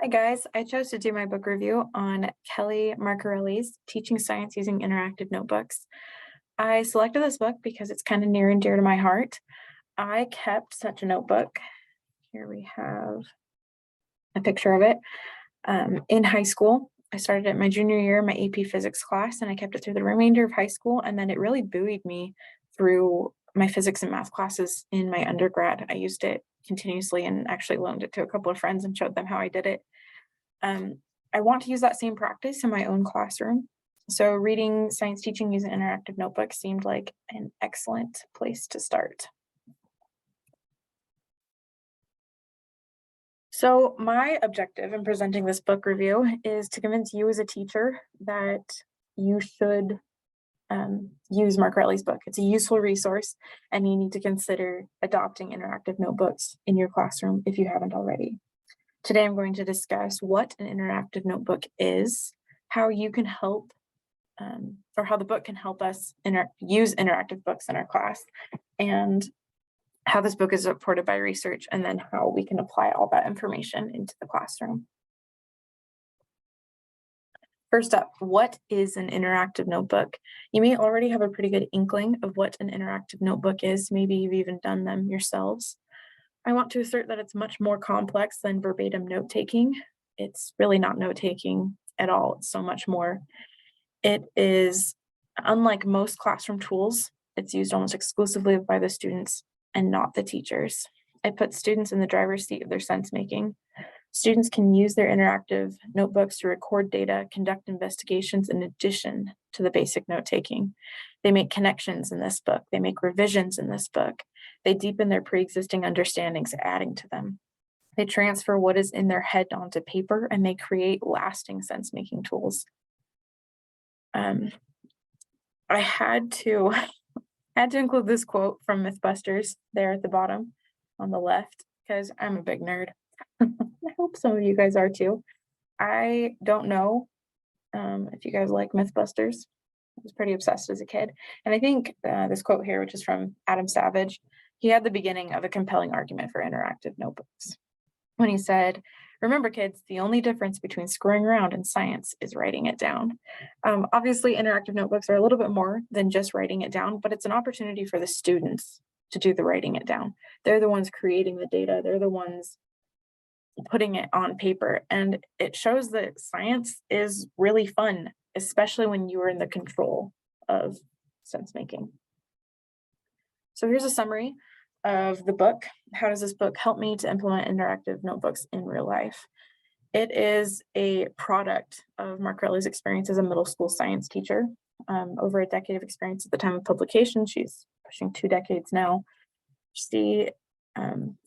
Hi guys, I chose to do my book review on Kelly Marcarelli's Teaching Science Using Interactive Notebooks. I selected this book because it's kind of near and dear to my heart. I kept such a notebook. Here we have a picture of it. In high school, I started at my junior year, my AP physics class, and I kept it through the remainder of high school. And then it really buoyed me through my physics and math classes in my undergrad. I used it continuously and actually loaned it to a couple of friends and showed them how I did it. Um, I want to use that same practice in my own classroom. So reading science teaching using interactive notebooks seemed like an excellent place to start. So my objective in presenting this book review is to convince you as a teacher that you should use Marcarelli's book. It's a useful resource, and you need to consider adopting interactive notebooks in your classroom if you haven't already. Today, I'm going to discuss what an interactive notebook is, how you can help, or how the book can help us use interactive books in our class, and how this book is supported by research, and then how we can apply all that information into the classroom. First up, what is an interactive notebook? You may already have a pretty good inkling of what an interactive notebook is. Maybe you've even done them yourselves. I want to assert that it's much more complex than verbatim note-taking. It's really not note-taking at all. It's so much more. It is, unlike most classroom tools, it's used almost exclusively by the students and not the teachers. It puts students in the driver's seat of their sense-making. Students can use their interactive notebooks to record data, conduct investigations in addition to the basic note-taking. They make connections in this book. They make revisions in this book. They deepen their pre-existing understandings, adding to them. They transfer what is in their head onto paper, and they create lasting sense-making tools. I had to include this quote from Mythbusters there at the bottom on the left, because I'm a big nerd. I hope some of you guys are too. I don't know if you guys like Mythbusters. I was pretty obsessed as a kid. And I think this quote here, which is from Adam Savage, he had the beginning of a compelling argument for interactive notebooks when he said, "Remember, kids, the only difference between screwing around and science is writing it down." Obviously, interactive notebooks are a little bit more than just writing it down, but it's an opportunity for the students to do the writing it down. They're the ones creating the data. They're the ones putting it on paper. And it shows that science is really fun, especially when you are in the control of sense making. So here's a summary of the book. How does this book help me to implement interactive notebooks in real life? It is a product of Marcarelli's experience as a middle school science teacher. Over a decade of experience at the time of publication. She's pushing 2 decades now. She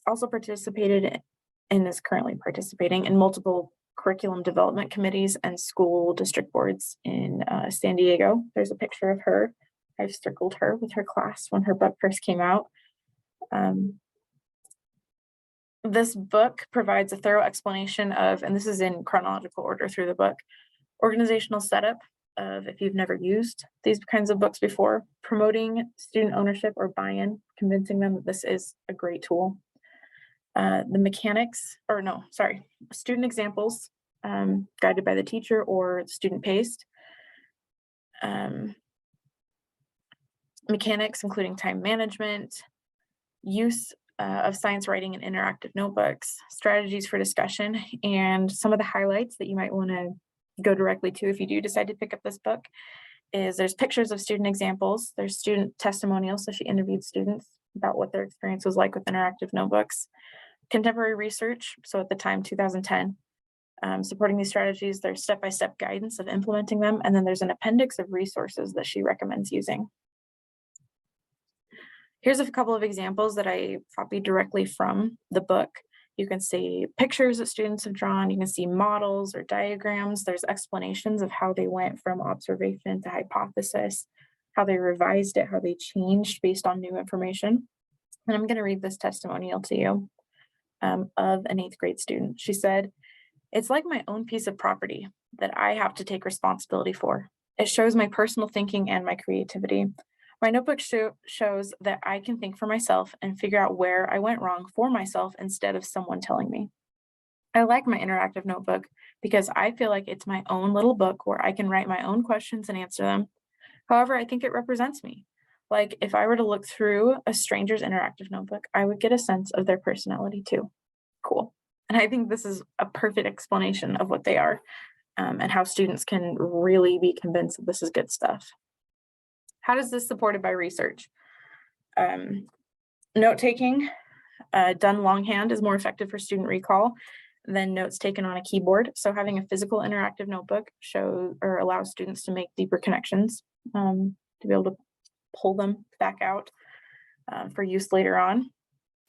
also participated and is currently participating in multiple curriculum development committees and school district boards in San Diego. There's a picture of her. I've circled her with her class when her book first came out. This book provides a thorough explanation of, and this is in chronological order through the book, organizational setup of, if you've never used these kinds of books before, promoting student ownership or buy-in, convincing them that this is a great tool. The mechanics, or no, sorry, student examples guided by the teacher or student paced. Mechanics including time management, use of science writing and interactive notebooks, strategies for discussion, and some of the highlights that you might want to go directly to if you do decide to pick up this book is there's pictures of student examples, there's student testimonials, so she interviewed students about what their experience was like with interactive notebooks, contemporary research, so at the time 2010, supporting these strategies, there's step-by-step guidance of implementing them, and then there's an appendix of resources that she recommends using. Here's a couple of examples that I copied directly from the book. You can see pictures that students have drawn. You can see models or diagrams. There's explanations of how they went from observation to hypothesis, how they revised it, how they changed based on new information. And I'm going to read this testimonial to you of an 8th grade student. She said, "It's like my own piece of property that I have to take responsibility for. It shows my personal thinking and my creativity. My notebook shows that I can think for myself and figure out where I went wrong for myself instead of someone telling me. I like my interactive notebook because I feel like it's my own little book where I can write my own questions and answer them. However, I think it represents me. Like if I were to look through a stranger's interactive notebook, I would get a sense of their personality too. Cool. And I think this is a perfect explanation of what they are, and how students can really be convinced that this is good stuff. How does this supported by research? Note taking done longhand is more effective for student recall than notes taken on a keyboard. So having a physical interactive notebook shows or allows students to make deeper connections, to be able to pull them back out for use later on.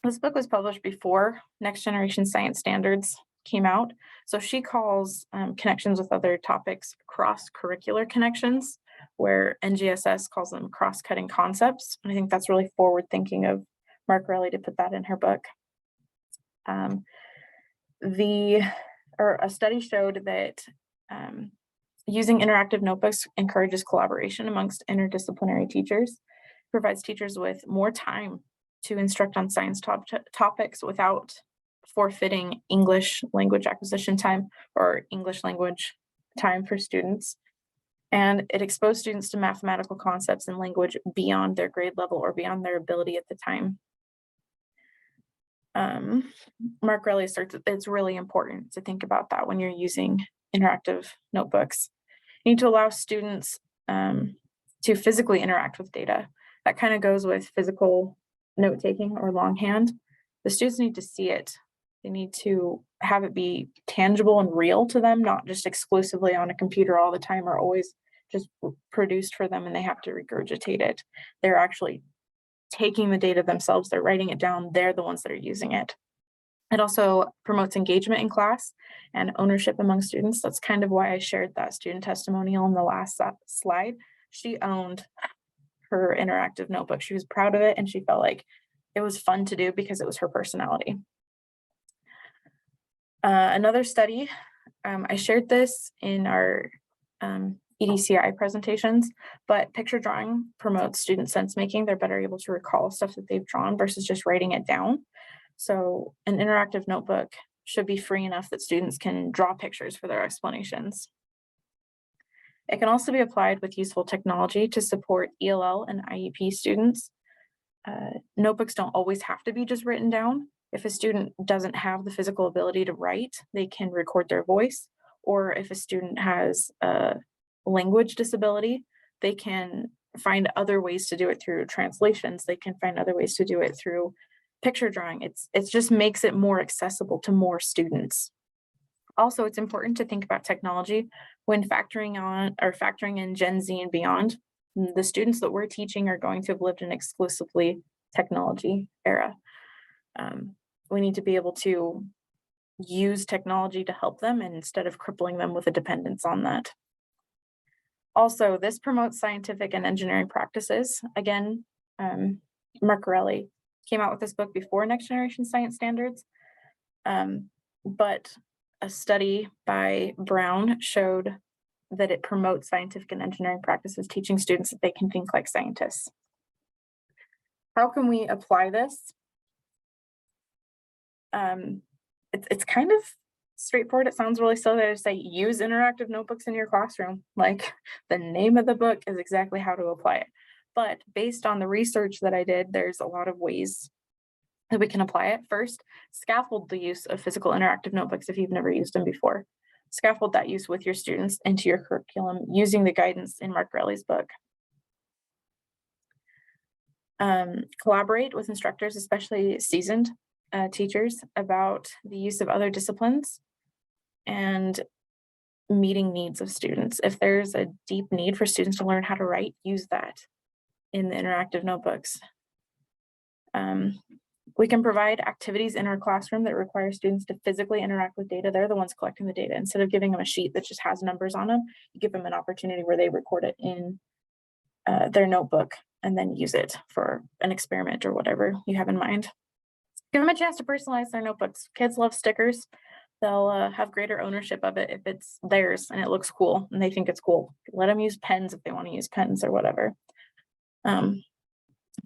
This book was published before Next Generation Science Standards came out. So she calls connections with other topics cross-curricular connections, where NGSS calls them cross-cutting concepts. And I think that's really forward-thinking of Mark Relly to put that in her book. A study showed that using interactive notebooks encourages collaboration amongst interdisciplinary teachers, provides teachers with more time to instruct on science topics without forfeiting English language acquisition time or English language time for students. And it exposed students to mathematical concepts and language beyond their grade level or beyond their ability at the time. Mark Relly asserts that it's really important to think about that when you're using interactive notebooks. You need to allow students to physically interact with data. That kind of goes with physical note-taking or longhand. The students need to see it. They need to have it be tangible and real to them, not just exclusively on a computer all the time or always just produced for them and they have to regurgitate it. They're actually taking the data themselves, they're writing it down, they're the ones that are using it. It also promotes engagement in class and ownership among students. That's kind of why I shared that student testimonial in the last slide. She owned her interactive notebook. She was proud of it and she felt like it was fun to do because it was her personality. Another study, I shared this in our EDCI presentations, but picture drawing promotes student sense making. They're better able to recall stuff that they've drawn versus just writing it down. So an interactive notebook should be free enough that students can draw pictures for their explanations. It can also be applied with useful technology to support ELL and IEP students. Notebooks don't always have to be just written down. If a student doesn't have the physical ability to write, they can record their voice, or if a student has a language disability, they can find other ways to do it through translations. They can find other ways to do it through picture drawing. It just makes it more accessible to more students. Also, it's important to think about technology when factoring in Gen Z and beyond. The students that we're teaching are going to have lived in exclusively technology era. We need to be able to use technology to help them instead of crippling them with a dependence on that. Also, this promotes scientific and engineering practices. Again, Mark Relly came out with this book before Next Generation Science Standards, but a study by Brown showed that it promotes scientific and engineering practices, teaching students that they can think like scientists. How can we apply this? It's kind of straightforward. It sounds really silly to say use interactive notebooks in your classroom. Like the name of the book is exactly how to apply it. But based on the research that I did, there's a lot of ways that we can apply it. First, scaffold the use of physical interactive notebooks if you've never used them before. Scaffold that use with your students into your curriculum using the guidance in Mark Relly's book. Collaborate with instructors, especially seasoned teachers, about the use of other disciplines and meeting needs of students. If there's a deep need for students to learn how to write, use that in the interactive notebooks. We can provide activities in our classroom that require students to physically interact with data. They're the ones collecting the data. Instead of giving them a sheet that just has numbers on them, you give them an opportunity where they record it in their notebook and then use it for an experiment or whatever you have in mind. Give them a chance to personalize their notebooks. Kids love stickers. They'll have greater ownership of it if it's theirs and it looks cool and they think it's cool. Let them use pens if they want to use pens or whatever.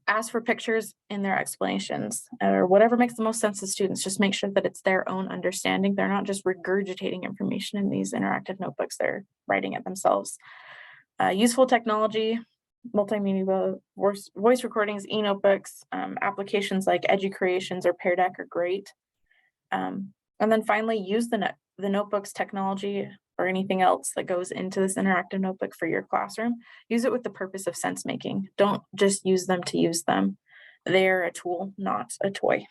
Ask for pictures in their explanations or whatever makes the most sense to students. Just make sure that it's their own understanding. They're not just regurgitating information in these interactive notebooks, they're writing it themselves. Useful technology, multimedia, voice recordings, e-notebooks, applications like EduCreations or Pear Deck are great. And then finally, use the notebooks technology or anything else that goes into this interactive notebook for your classroom. Use it with the purpose of sense making. Don't just use them to use them. They're a tool, not a toy.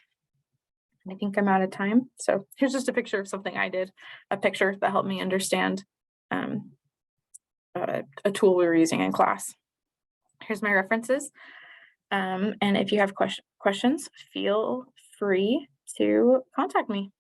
And I think I'm out of time. So here's just a picture of something I did, a picture that helped me understand a tool we were using in class. Here's my references. And if you have questions, feel free to contact me.